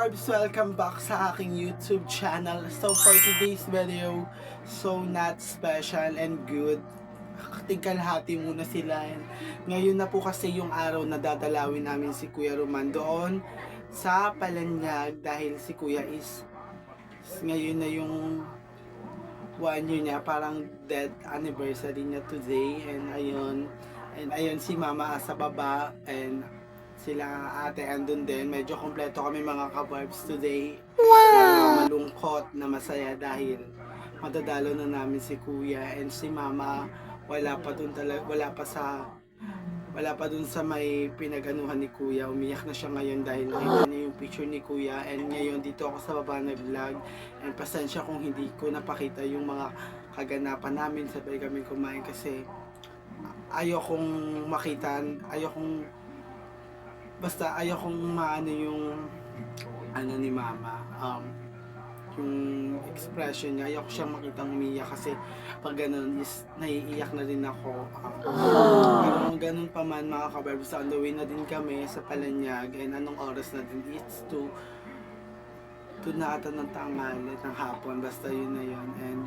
kabarbs, welcome back sa aking YouTube channel. So for today's video, so not special and good. Tingkalhati muna sila. Ngayon na po kasi yung araw na dadalawin namin si Kuya Roman doon sa Palanyag dahil si Kuya is ngayon na yung 1 year niya, parang death anniversary niya today. And ayun si Mama sa baba and sila ate andun din. Medyo kompleto kami mga kabarbs today. Wow! Malungkot na masaya dahil madadalo na namin si Kuya and si Mama wala pa dun sa may pinaganuhan ni Kuya. Umiyak na siya ngayon dahil nakita niya yung picture ni Kuya. And ngayon dito ako sa baba nag-vlog. And pasensya kung hindi ko napakita yung mga kaganapan namin. Sabay kami kumain kasi ayokong maano yung ano ni Mama, yung expression niya. Ayoko siyang makitang umiyak kasi pag ganun is naiiyak na rin ako. Pero ganun pa man mga kabarbs, on the way na din kami sa Palanyag. And anong oras na din? It's 2 na ata ng tanghali, ng hapon, basta yun na yun. And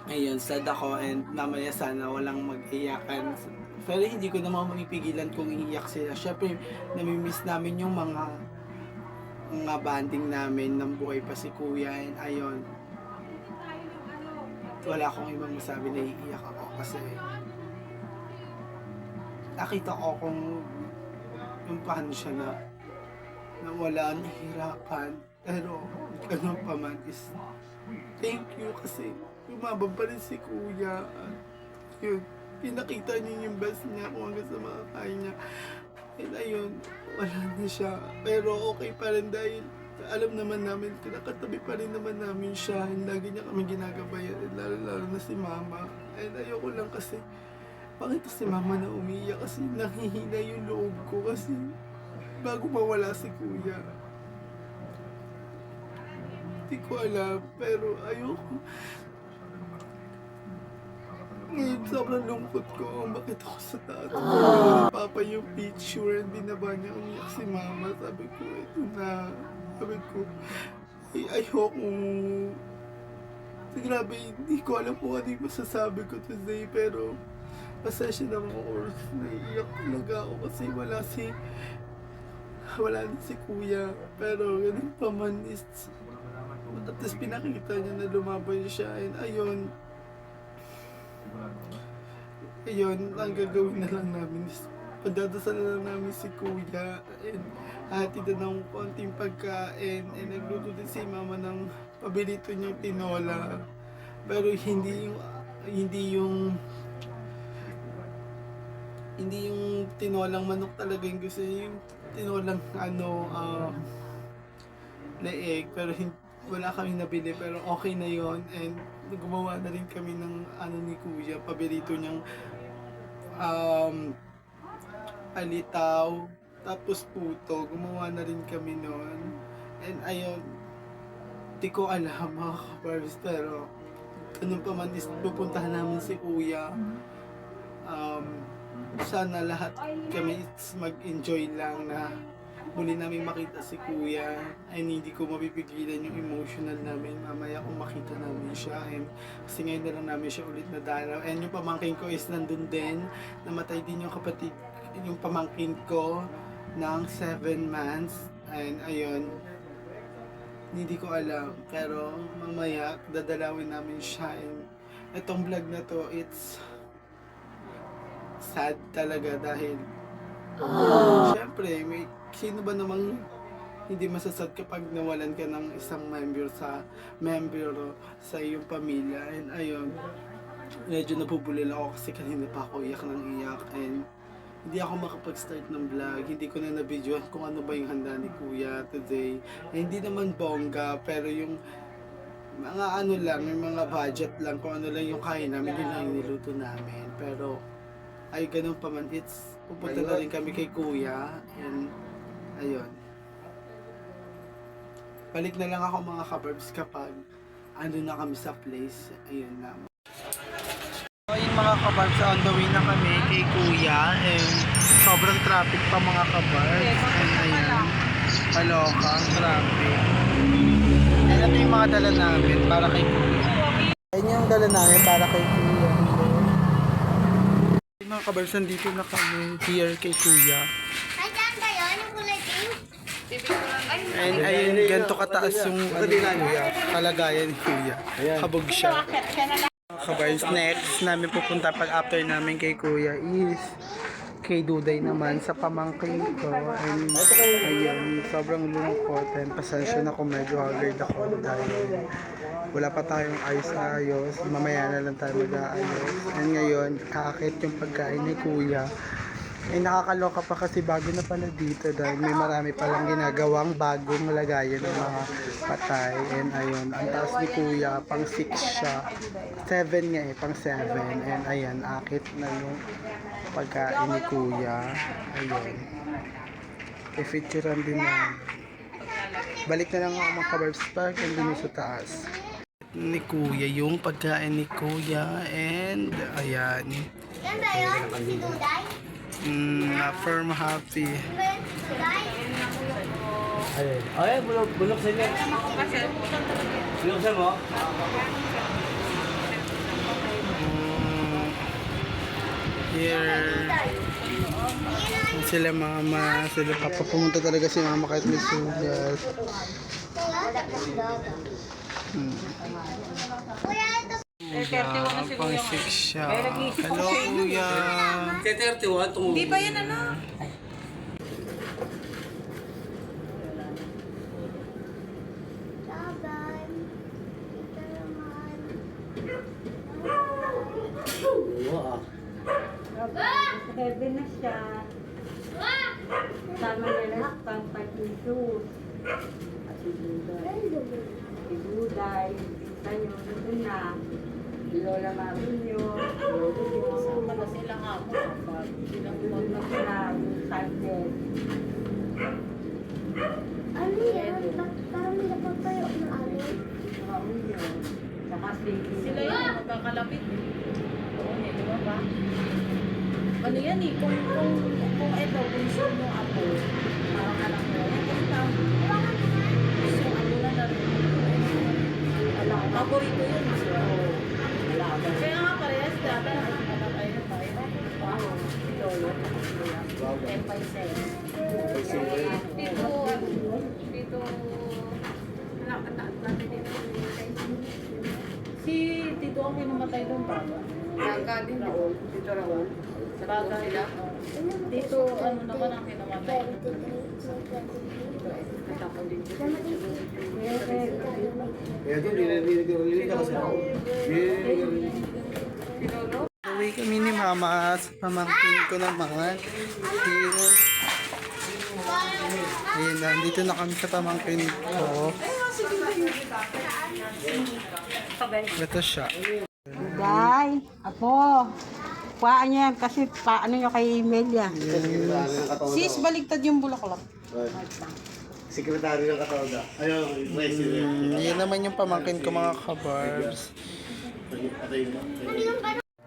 ayun, sad ako and mamaya sana walang mag-iyakan. Pero hindi ko naman mapipigilan kung iiyak sila. Syempre, namimiss namin yung mga banding namin ng buhay pa si Kuya. And ayun, wala akong ibang masabi na iiyak ako kasi nakita ko kung paano siya na wala, nahihirapan. Pero ganun pa man is thank you kasi lumabang pa rin si Kuya. Yun, pinakita niya yung best niya kung hanggang sa mga kaya niya. And ayun, wala na siya. Pero okay pa rin dahil alam naman namin, kinakatabi pa rin naman namin siya. And lagi niya kami ginagabayan. And lalo na si Mama. And ayoko lang kasi, bakit si Mama na umiiyak? Kasi nangihina yung loob ko. Kasi bago mawala si Kuya, hindi ko alam. Pero ayoko. Ngayon, sobrang lungkot ko. Bakit ako sa taas? Papa yung picture, binaba niya, umiyak si Mama. Sabi ko, ito na. Sabi ko, ayoko. Grabe, hindi ko alam kung ano yung masasabi ko today. Pero, pasensya naman ako. Naiiyak talaga ako kasi wala na si Kuya. Pero, ganun pa man is, at least pinakita niya na lumaban siya. And ayun, ang gagawin na lang namin is padadasal na lang namin si Kuya and hatid na ng konting pagkain and nagluto din si Mama ng pabilito niyang tinola, pero hindi yung tinolang manok talaga yung gusto niya, yung tinolang leeg, pero wala kami nabili, pero okay na yon. And gumawa na rin kami ng ni Kuya, paborito niyang alitaw, tapos puto, gumawa na rin kami noon. And ayun, di ko alam mga kabarbs, pero ganun pa man is pupuntahan namin si Kuya. Sana lahat kami mag-enjoy lang na muli namin makita si Kuya. And hindi ko mapipigilan yung emotional namin mamaya kung makita namin siya. And kasi ngayon na lang namin siya ulit nadalaw. And yung pamangkin ko is nandun din. Namatay din yung pamangkin ko ng 7 months. And ayun, hindi ko alam. Pero mamaya dadalawin namin siya. And itong vlog na to, it's sad talaga dahil syempre sino ba namang hindi masasad kapag nawalan ka ng isang member sa iyong pamilya. And ayun, medyo napubulil ako kasi kanina pa ako iyak ng iyak and hindi ako makapag-start ng vlog. Hindi ko na na-videoan kung ano ba yung handa ni Kuya today. Hindi naman bongga, pero yung mga yung mga budget lang, kung ano lang yung kaya namin, yun lang yung niluto namin. Pero ay ganun pa man, it's pupunta na rin kami kay Kuya. And ayun, balik na lang ako mga kabarbs kapag ando na kami sa place. Ayun na. So ayun mga kabarbs, on the way na kami kay Kuya. And sobrang traffic pa mga kabarbs. And ayun, Kaloka, ang traffic. Ayan, ito yung mga dala namin para kay Kuya. Ayan yung dala namin para kay Kuya. Mga kabars, nandito na kami here kay Kuya. Ayan ba yun? Yung kulay pink? And ayun, ganito kataas yung ano ni Kuya, kalagayan ni Kuya. Kabog siya. Mga kabars, next namin pupunta pag after namin kay Kuya is kay Duday naman sa pamangkin ko. And ayun, sobrang lungkot and pasensya na kung medyo haggard ako dahil wala pa tayong ayos-ayos. Mamaya na lang tayo mag-aayos. And ngayon, kaakit yung pagkain ni Kuya. Eh, nakakaloka pa kasi bago na pala dito dahil may marami palang ginagawang bagong lagayan ng mga patay. And ayun, ang taas ni Kuya, pang 6 siya. 7 nga eh, pang 7. And ayan, akit na yung pagkain ni Kuya. Ayun. I-featurean din na. Balik na lang ako mga kabarbs park and dun sa taas. Ni Kuya, yung pagkain ni Kuya. And ayan. Yan ba yun? Si Duday? Firm happy. Yan ba yun si Duday? Ay, bulok sa inyo. Bulok sa mo? Here. Sila mama, sila papa. Pumunta talaga si mama kahit may sugat. Kuya, ito. Pang 6 siya. Hello, Kuya. 31, tungo. Di ba yan ano? Laban. Ito naman. Heaven na siya. Sama niya lahat pang pag-isus. At si Duday. Si Duday, pinsa niyo, nandun na. Si Lola Marinyo, Lolo niyo. Sama na sila nga ako. Nandun na sila, yung sarget. Ano yan? Ba't parang may napapayo ng alin? Marinyo. Saka si Sila yung magkakalapit. Oo, di ba ba? Ano yan eh, kung ito, kung sino yung apo, parang anak mo, yan kasi parang, yung apo na narin. Paborito yun. Kaya nga parehas dati, nakikita tayo tayo. Wow, si Lolo. Empay Sen. Dito, natin dito. Si Tito ang kinumatay doon, baba. Nangka din doon. Dito raw. Baga sila. Dito, ano naman ang kinumatay. Natapon din dito. Kaya doon, nililinig ka kasi ako. Uwi kami ni mama sa pamangkin ko naman. Here. Ayun, nandito na kami sa pamangkin ko. Ito siya. Day, apo. Paan niya kasi paano niyo kay Melia. Sis, baligtad yung bulaklak. Sekretary ng Katawda. Ayun, president. Yan naman yung pamangkin ko mga kabarbs.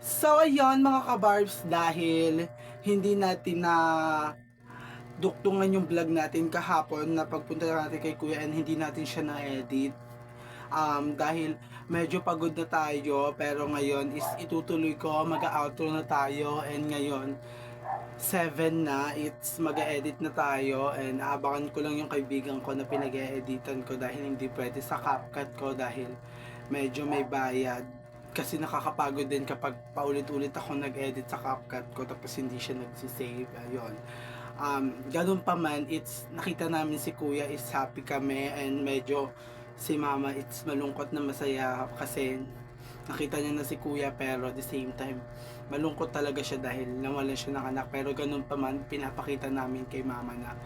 So ayun mga kabarbs, dahil hindi natin na duktungan yung vlog natin kahapon na pagpunta natin kay Kuya and hindi natin siya na-edit. Dahil medyo pagod na tayo pero ngayon is itutuloy ko, mag-outro na tayo and ngayon 7 na, it's mag-edit na tayo and aabangan ko lang yung kaibigan ko na pinag-editan ko dahil hindi pwede sa CapCut ko dahil medyo may bayad kasi nakakapagod din kapag paulit-ulit ako nag-edit sa CapCut ko tapos hindi siya nagsisave. Ayun. Ganun pa man, it's nakita namin si Kuya is happy kami and medyo si Mama it's malungkot na masaya kasi nakita niya na si Kuya pero at the same time malungkot talaga siya dahil nawalan siya ng anak pero ganun pa man pinapakita namin kay Mama na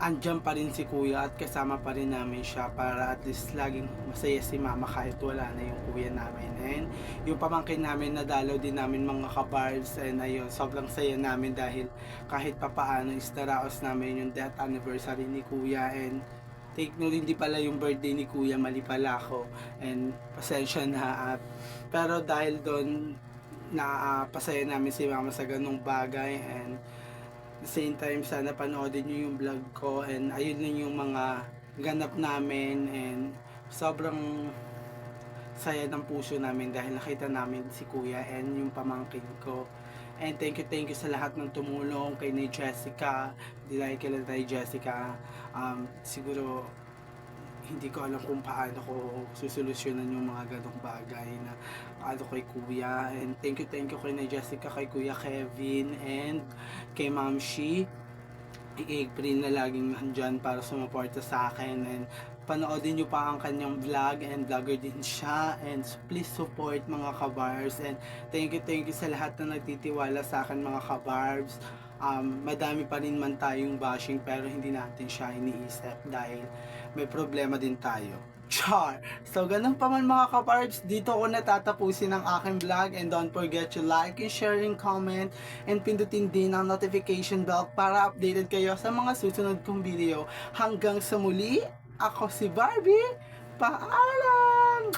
andyan pa rin si Kuya at kasama pa rin namin siya para at least laging masaya si Mama kahit wala na yung Kuya namin. And yung pamangkin namin nadalaw din namin mga kabars and ayun, sobrang saya namin dahil kahit papaano is naraos namin yung death anniversary ni Kuya and take note, hindi pala yung birthday ni Kuya, mali pala ako and pasensya na pero dahil doon na pasaya namin si Mama sa ganung bagay and the same time, sana panoodin nyo yung vlog ko, and ayun lang yung mga ganap namin, and sobrang saya ng puso namin dahil nakita namin si Kuya and yung pamangkin ko. And thank you sa lahat ng tumulong kay ni Jessica. Dahil kay Jessica, siguro hindi ko alam kung paano ko susolusyonan yung mga ganong bagay na ano kay Kuya. And thank you kay ni Jessica, kay Kuya Kevin, and kay Ma'am Shi. I-April na laging nandyan para sumuporta sa akin, and panoodin nyo pa ang kanyang vlog, and vlogger din siya, and please support mga kabarbs, and thank you sa lahat na nagtitiwala sa akin mga kabarbs. Madami pa rin man tayong bashing pero hindi natin siya iniisip dahil may problema din tayo. Char! So, ganun pa man mga kabarbs, dito ko natatapusin ang aking vlog, and don't forget to like and share and comment, and pindutin din ang notification bell para updated kayo sa mga susunod kong video. Hanggang sa muli, ako si Barbie. Paalam!